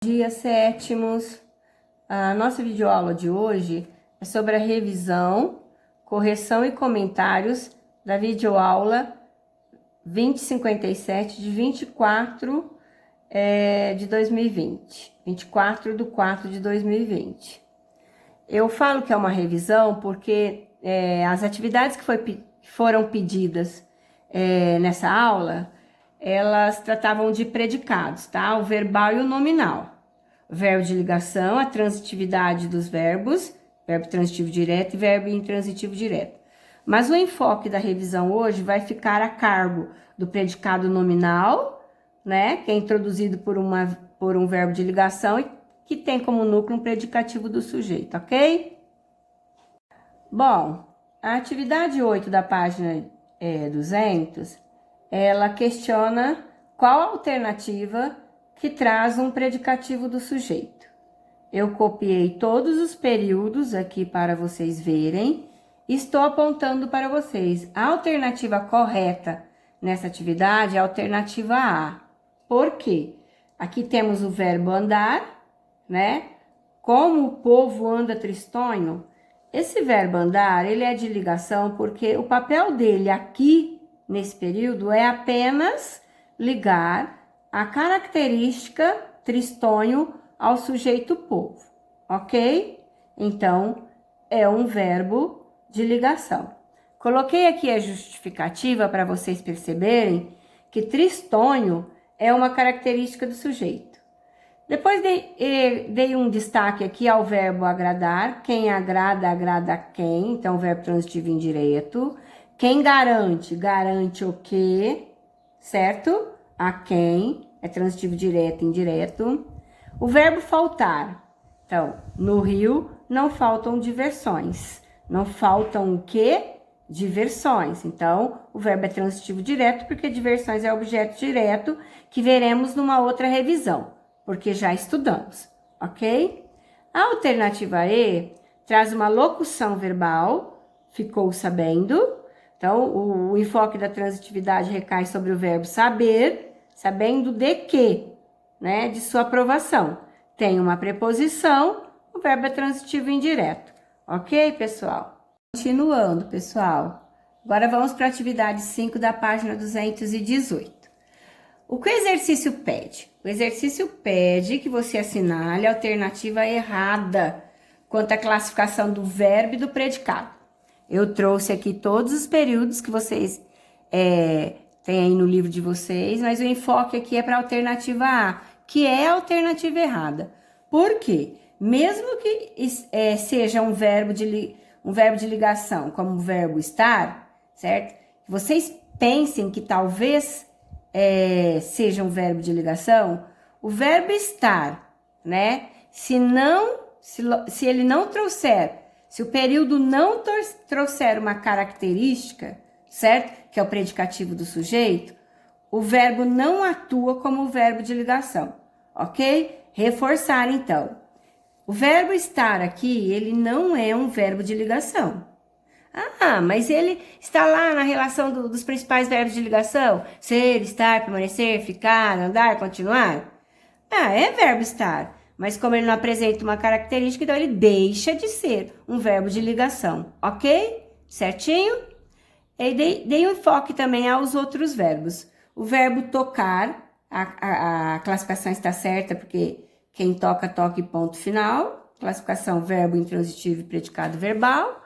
Dia sétimos, a nossa videoaula de hoje é sobre a revisão, correção e comentários da videoaula 2057 de 24 de 2020, 24/4 de 2020. Eu falo que é uma revisão porque as atividades que foram pedidas nessa aula, elas tratavam de predicados, tá? O verbal e o nominal. Verbo de ligação, a transitividade dos verbos, verbo transitivo direto e verbo intransitivo direto. Mas o enfoque da revisão hoje vai ficar a cargo do predicado nominal, né? Que é introduzido por um verbo de ligação e que tem como núcleo um predicativo do sujeito, ok? Bom, a atividade 8 da página 200, ela questiona qual a alternativa que traz um predicativo do sujeito. Eu copiei todos os períodos aqui para vocês verem. Estou apontando para vocês. A alternativa correta nessa atividade é a alternativa A. Por quê? Aqui temos o verbo andar, né? Como o povo anda tristonho. Esse verbo andar, ele é de ligação porque o papel dele aqui, nesse período, é apenas ligar a característica tristonho ao sujeito povo, ok? Então, é um verbo de ligação. Coloquei aqui a justificativa para vocês perceberem que tristonho é uma característica do sujeito. Depois dei um destaque aqui ao verbo agradar. Quem agrada, agrada a quem. Então, verbo transitivo indireto. Quem garante, garante o quê, certo? A quem, é transitivo direto e indireto. O verbo faltar. Então, no Rio não faltam diversões. Não faltam o quê? Diversões. Então, o verbo é transitivo direto porque diversões é objeto direto que veremos numa outra revisão, porque já estudamos, ok? A alternativa E traz uma locução verbal, ficou sabendo. Então, o enfoque da transitividade recai sobre o verbo saber, sabendo de quê, né? De sua aprovação. Tem uma preposição, o verbo é transitivo indireto, ok, pessoal? Continuando, pessoal. Agora vamos para a atividade 5 da página 218. O que o exercício pede? O exercício pede que você assinale a alternativa errada quanto à classificação do verbo e do predicado. Eu trouxe aqui todos os períodos que vocês têm aí no livro de vocês, mas o enfoque aqui é para a alternativa A, que é a alternativa errada. Por quê? Mesmo que seja um verbo de ligação, como o verbo estar, certo? Vocês pensem que talvez seja um verbo de ligação, o verbo estar, né? Se ele não trouxer, se o período não trouxer uma característica, certo? Que é o predicativo do sujeito, o verbo não atua como verbo de ligação, ok? Reforçar, então. O verbo estar aqui, ele não é um verbo de ligação. Ah, mas ele está lá na relação dos principais verbos de ligação? Ser, estar, permanecer, ficar, andar, continuar? Ah, é verbo estar. Mas como ele não apresenta uma característica, então ele deixa de ser um verbo de ligação. Ok? Certinho? E dei um enfoque também aos outros verbos. O verbo tocar, a classificação está certa, porque quem toca, toca e ponto final. Classificação verbo intransitivo e predicado verbal.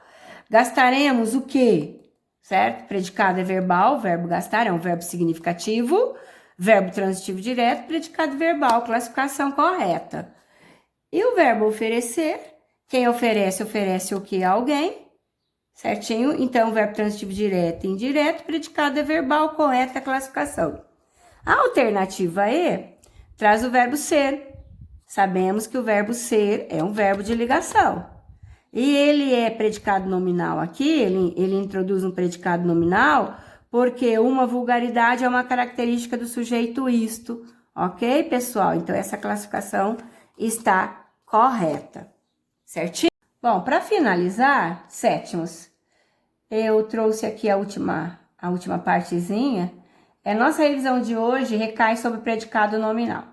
Gastaremos o quê? Certo? Predicado é verbal, verbo gastar é um verbo significativo, verbo transitivo direto, predicado verbal, classificação correta. E o verbo oferecer, quem oferece, oferece o quê a alguém, certinho? Então, verbo transitivo direto e indireto, predicado é verbal, correta a classificação. A alternativa E traz o verbo ser. Sabemos que o verbo ser é um verbo de ligação. E ele é predicado nominal aqui, ele introduz um predicado nominal, porque uma vulgaridade é uma característica do sujeito isto, ok, pessoal? Então, essa classificação está correta, certinho? Bom, para finalizar, sétimos, eu trouxe aqui a última partezinha. Nossa revisão de hoje recai sobre o predicado nominal,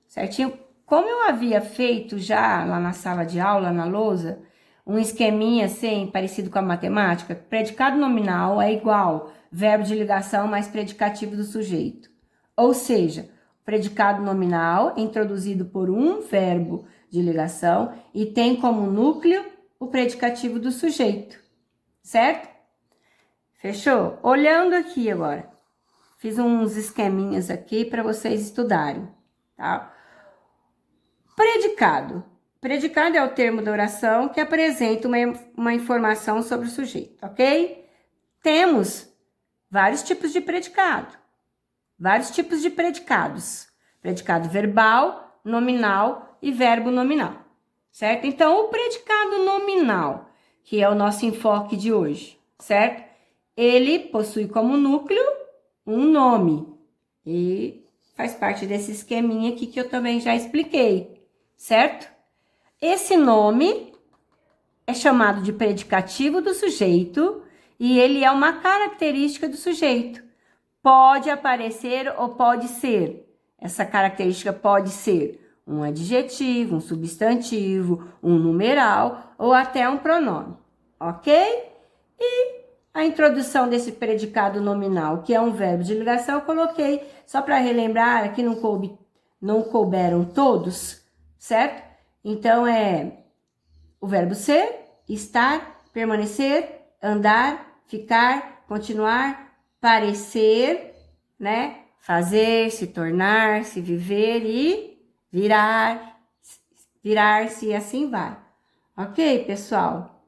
certinho? Como eu havia feito já lá na sala de aula, na lousa, um esqueminha assim, parecido com a matemática, predicado nominal é igual verbo de ligação mais predicativo do sujeito. Ou seja, o predicado nominal é introduzido por um verbo de ligação e tem como núcleo o predicativo do sujeito, certo? Fechou? Olhando aqui agora, fiz uns esqueminhas aqui para vocês estudarem, tá? Predicado. Predicado é o termo da oração que apresenta uma informação sobre o sujeito, ok? Temos vários tipos de predicado, vários tipos de predicados. Predicado verbal, nominal e verbo nominal, certo? Então, o predicado nominal, que é o nosso enfoque de hoje, certo? Ele possui como núcleo um nome e faz parte desse esqueminha aqui que eu também já expliquei, certo? Esse nome é chamado de predicativo do sujeito e ele é uma característica do sujeito. Pode aparecer ou pode ser. Essa característica pode ser um adjetivo, um substantivo, um numeral ou até um pronome, ok? E a introdução desse predicado nominal, que é um verbo de ligação, eu coloquei só para relembrar, aqui não couberam todos, certo? Então, é o verbo ser, estar, permanecer, andar, ficar, continuar, parecer, né? Fazer, se tornar, se viver e virar-se e assim vai. Ok, pessoal?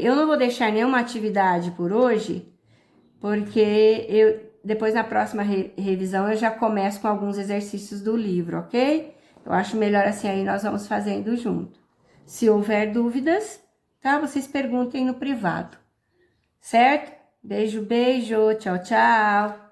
Eu não vou deixar nenhuma atividade por hoje, porque depois na próxima revisão eu já começo com alguns exercícios do livro, ok? Eu acho melhor assim, aí nós vamos fazendo junto. Se houver dúvidas, tá? Vocês perguntem no privado, certo? Beijo, beijo, tchau, tchau.